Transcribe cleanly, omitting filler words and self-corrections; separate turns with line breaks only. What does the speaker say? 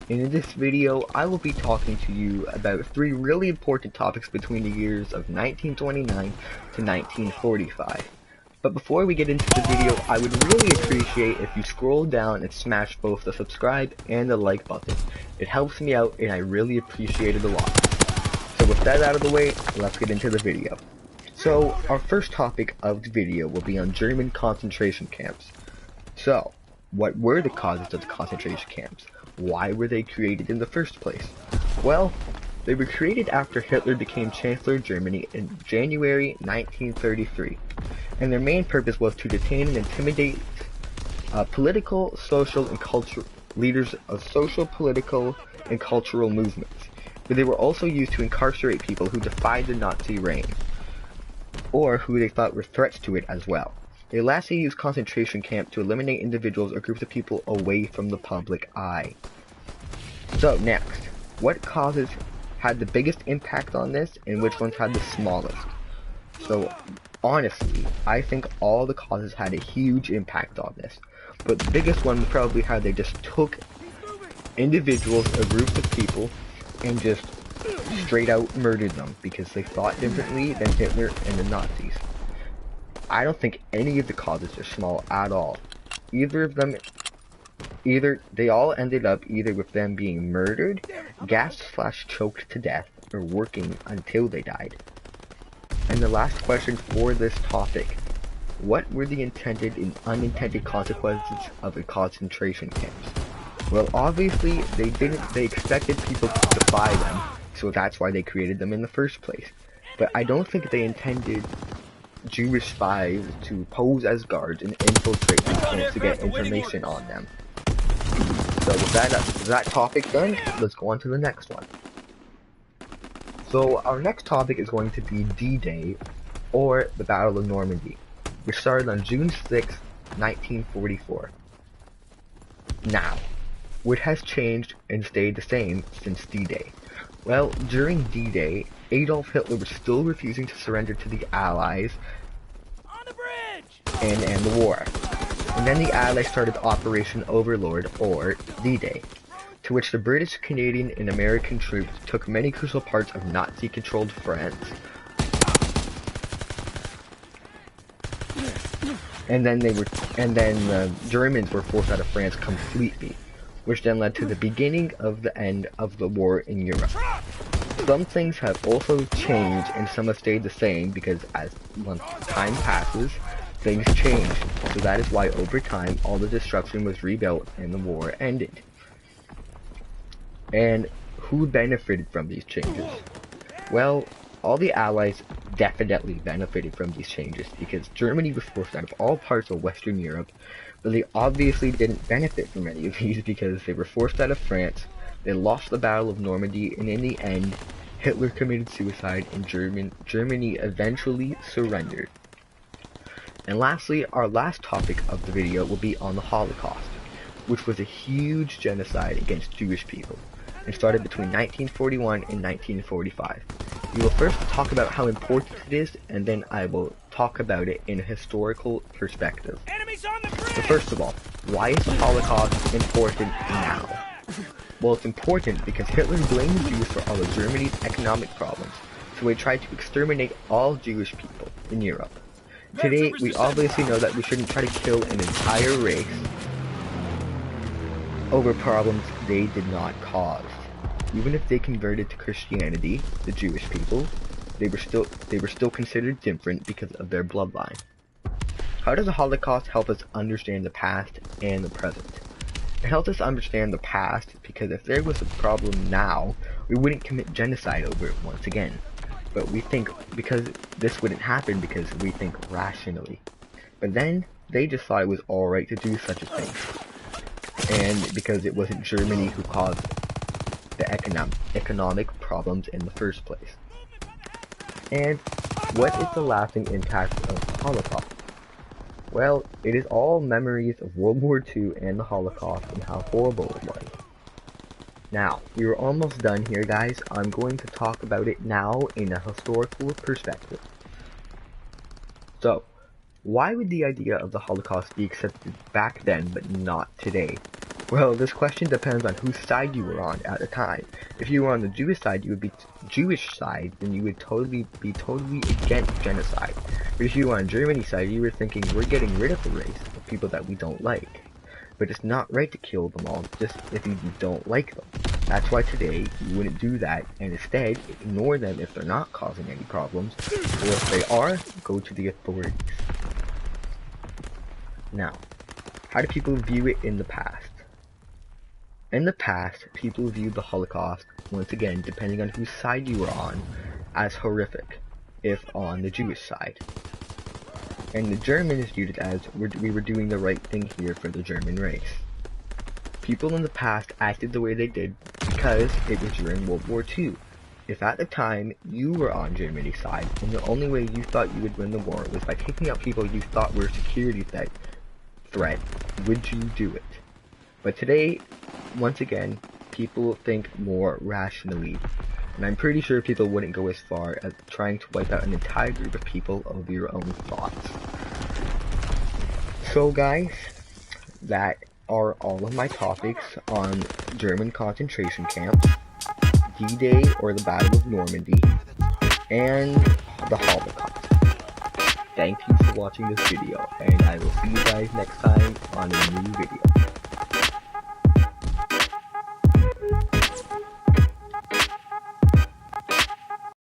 and in this video I will be talking to you about three really important topics between the years of 1929 to 1945. But before we get into the video, I would really appreciate if you scroll down and smash both the subscribe and the like button. It helps me out and I really appreciate it a lot. So with that out of the way, let's get into the video. So our first topic of the video will be on German concentration camps. So, what were the causes of the concentration camps? Why were they created in the first place? Well, they were created after Hitler became Chancellor of Germany in January 1933, and their main purpose was to detain and intimidate political, social, and cultural leaders of social, political, and cultural movements. But they were also used to incarcerate people who defied the Nazi reign, or who they thought were threats to it as well. They lastly used concentration camps to eliminate individuals or groups of people away from the public eye. So next, what causes had the biggest impact on this and which ones had the smallest? So honestly, I think all the causes had a huge impact on this, but the biggest one was probably how they just took individuals or groups of people and just straight out murdered them because they thought differently than Hitler and the Nazis. I don't think any of the causes are small at all. They all ended up either with them being murdered, gassed/choked to death, or working until they died. And the last question for this topic: what were the intended and unintended consequences of a concentration camps? Well, obviously they expected people to defy them, so that's why they created them in the first place. But I don't think they intended Jewish spies to pose as guards and infiltrate the camps to get information on them. So with that topic done, let's go on to the next one. So our next topic is going to be D-Day, or the Battle of Normandy, which started on June 6, 1944. Now, what has changed and stayed the same since D-Day? Well, during D-Day, Adolf Hitler was still refusing to surrender to the Allies and end the war. And then the Allies started Operation Overlord, or D-Day, to which the British, Canadian, and American troops took many crucial parts of Nazi-controlled France. And then the Germans were forced out of France completely, which then led to the beginning of the end of the war in Europe. Some things have also changed and some have stayed the same because as time passes, things change. So that is why over time all the destruction was rebuilt and the war ended. And who benefited from these changes? Well, all the Allies definitely benefited from these changes because Germany was forced out of all parts of Western Europe, but they obviously didn't benefit from any of these because they were forced out of France, they lost the Battle of Normandy, and in the end, Hitler committed suicide and Germany eventually surrendered. And lastly, our last topic of the video will be on the Holocaust, which was a huge genocide against Jewish people, and started between 1941 and 1945. We will first talk about how important it is, and then I will talk about it in a historical perspective. So first of all, why is the Holocaust important now? Well, it's important because Hitler blamed Jews for all of Germany's economic problems, so he tried to exterminate all Jewish people in Europe. Today, we obviously know that we shouldn't try to kill an entire race over problems they did not cause. Even if they converted to Christianity, the Jewish people, they were still considered different because of their bloodline. How does the Holocaust help us understand the past and the present? It helps us understand the past because if there was a problem now, we wouldn't commit genocide over it once again. But we think because this wouldn't happen because we think rationally. But then they just thought it was alright to do such a thing. And because it wasn't Germany who caused the economic problems in the first place. And what is the lasting impact of the Holocaust? Well, it is all memories of World War II and the Holocaust and how horrible it was. Now, we are almost done here, guys. I'm going to talk about it now in a historical perspective. So, why would the idea of the Holocaust be accepted back then but not today? Well, this question depends on whose side you were on at the time. If you were on the Jewish side, you would be Jewish side, then you would be totally against genocide. But if you were on Germany's side, you were thinking we're getting rid of the race of people that we don't like. But it's not right to kill them all just if you don't like them. That's why today you wouldn't do that, and instead ignore them if they're not causing any problems, or if they are, go to the authorities. Now, how do people view it in the past? In the past, people viewed the Holocaust, once again, depending on whose side you were on, as horrific, if on the Jewish side. And the Germans viewed it as we were doing the right thing here for the German race. People in the past acted the way they did because it was during World War II. If at the time you were on Germany's side, and the only way you thought you would win the war was by taking out people you thought were a security threat, would you do it? But today, once again, people think more rationally. And I'm pretty sure people wouldn't go as far as trying to wipe out an entire group of people of your own thoughts. So guys, that are all of my topics on German concentration camps, D-Day or the Battle of Normandy, and the Holocaust. Thank you for watching this video, and I will see you guys next time on a new video.